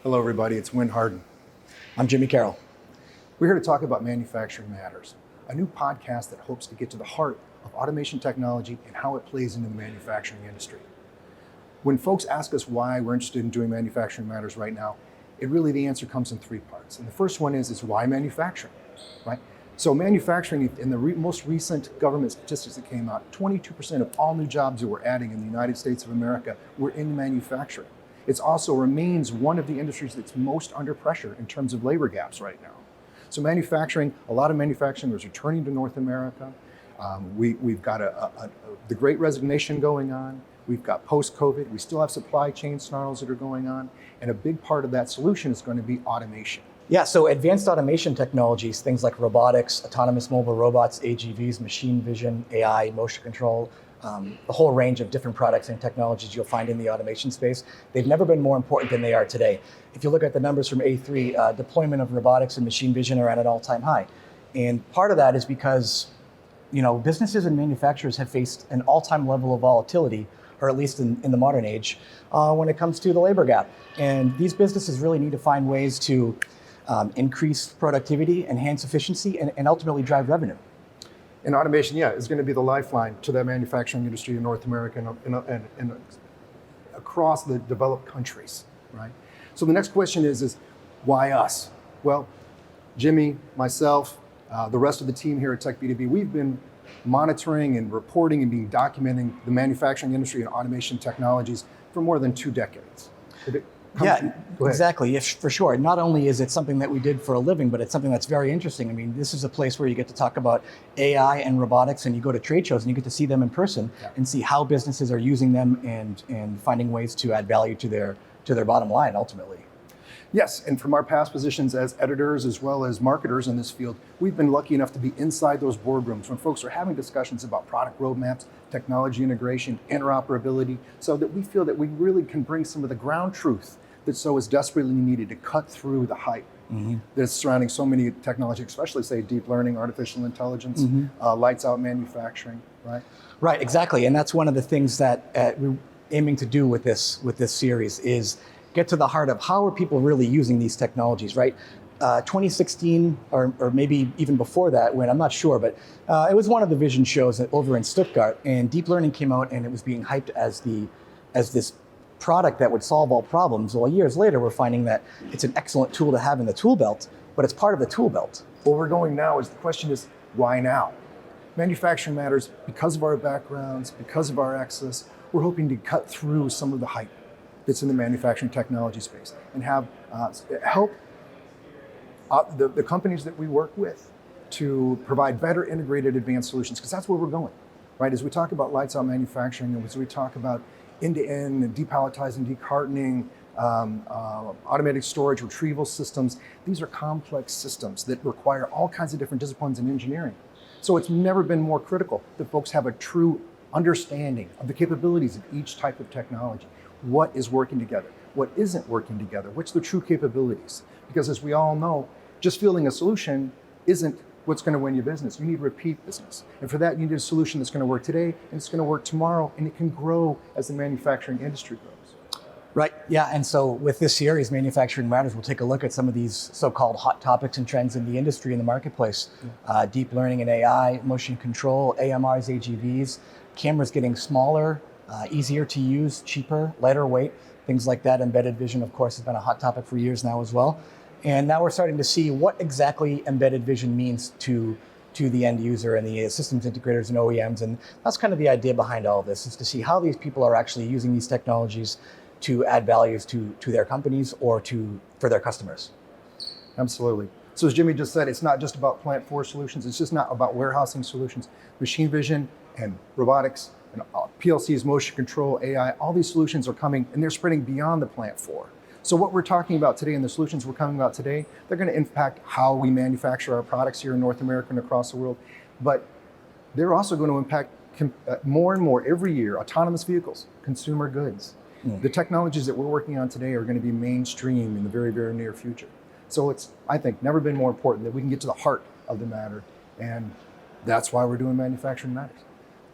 Hello, everybody. It's Wynn Harden. I'm Jimmy Carroll. We're here to talk about Manufacturing Matters, a new podcast that hopes to get to the heart of automation technology and how it plays into the manufacturing industry. When folks ask us why we're interested in doing Manufacturing Matters right now, the answer comes in three parts. And the first one is why manufacturing, right? So manufacturing, in the most recent government statistics that came out, 22% of all new jobs that we're adding in the United States of America were in manufacturing. It also remains one of the industries that's most under pressure in terms of labor gaps right now. So manufacturing, a lot of manufacturing is returning to North America. We've got the Great Resignation going on. We've got post-COVID. We still have supply chain snarls that are going on. And a big part of that solution is going to be automation. Yeah, so advanced automation technologies, things like robotics, autonomous mobile robots, AGVs, machine vision, AI, motion control, the whole range of different products and technologies you'll find in the automation space. They've never been more important than they are today. If you look at the numbers from A3, deployment of robotics and machine vision are at an all-time high. And part of that is because, businesses and manufacturers have faced an all-time level of volatility, or at least in the modern age, when it comes to the labor gap. And these businesses really need to find ways to increase productivity, enhance efficiency, and ultimately drive revenue. And automation, is going to be the lifeline to that manufacturing industry in North America and across the developed countries, right? So the next question is why us? Well, Jimmy, myself, the rest of the team here at Tech B2B, we've been monitoring and reporting and documenting the manufacturing industry and automation technologies for more than 2 decades. Yeah, exactly, for sure. Not only is it something that we did for a living, but it's something that's very interesting. I mean, this is a place where you get to talk about AI and robotics, and you go to trade shows and you get to see them in person and see how businesses are using them and finding ways to add value to their bottom line, ultimately. Yes, and from our past positions as editors as well as marketers in this field, we've been lucky enough to be inside those boardrooms when folks are having discussions about product roadmaps, technology integration, interoperability, so that we feel that we really can bring some of the ground truth that so is desperately needed to cut through the hype that's surrounding so many technologies, especially say deep learning, artificial intelligence, lights out manufacturing, right? Right, exactly, and that's one of the things that we're aiming to do with this series is get to the heart of how are people really using these technologies, right? 2016, or maybe even before that, when I'm not sure, but it was one of the vision shows over in Stuttgart, and deep learning came out, and it was being hyped as this product that would solve all problems. Well, years later, we're finding that it's an excellent tool to have in the tool belt, but it's part of the tool belt. Where we're going now is the question is, why now? Manufacturing Matters, because of our backgrounds, because of our access, we're hoping to cut through some of the hype that's in the manufacturing technology space and have help the companies that we work with to provide better integrated advanced solutions, because that's where we're going, right? As we talk about lights out manufacturing, and as we talk about end-to-end and depalletizing, decartoning, automated storage, retrieval systems, these are complex systems that require all kinds of different disciplines in engineering. So it's never been more critical that folks have a true understanding of the capabilities of each type of technology. What is working together? What isn't working together? What's the true capabilities? Because as we all know, just fielding a solution isn't what's going to win your business. You need repeat business. And for that, you need a solution that's going to work today, and it's going to work tomorrow, and it can grow as the manufacturing industry grows. Right, yeah, and so with this series, Manufacturing Matters, we'll take a look at some of these so-called hot topics and trends in the industry and the marketplace. Deep learning and AI, motion control, AMRs, AGVs, cameras getting smaller, easier to use, cheaper, lighter weight, things like that. Embedded vision, of course, has been a hot topic for years now as well. And now we're starting to see what exactly embedded vision means to the end user and the systems integrators and OEMs. And that's kind of the idea behind all of this, is to see how these people are actually using these technologies to add values to their companies or for their customers. Absolutely. So as Jimmy just said, it's not just about plant floor solutions. It's just not about warehousing solutions. Machine vision and robotics and PLCs, motion control, AI, all these solutions are coming, and they're spreading beyond the plant floor. So what we're talking about today and the solutions we're coming about today, they're going to impact how we manufacture our products here in North America and across the world. But they're also going to impact more and more every year, autonomous vehicles, consumer goods. The technologies that we're working on today are going to be mainstream in the very, very near future. So it's, I think, never been more important that we can get to the heart of the matter. And that's why we're doing Manufacturing Matters.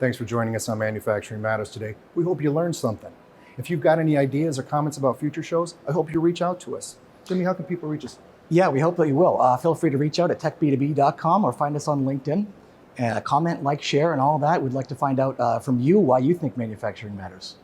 Thanks for joining us on Manufacturing Matters today. We hope you learned something. If you've got any ideas or comments about future shows, I hope you reach out to us. Jimmy, how can people reach us? Yeah, we hope that you will. Feel free to reach out at techb2b.com or find us on LinkedIn. Comment, like, share, and all that. We'd like to find out from you why you think manufacturing matters.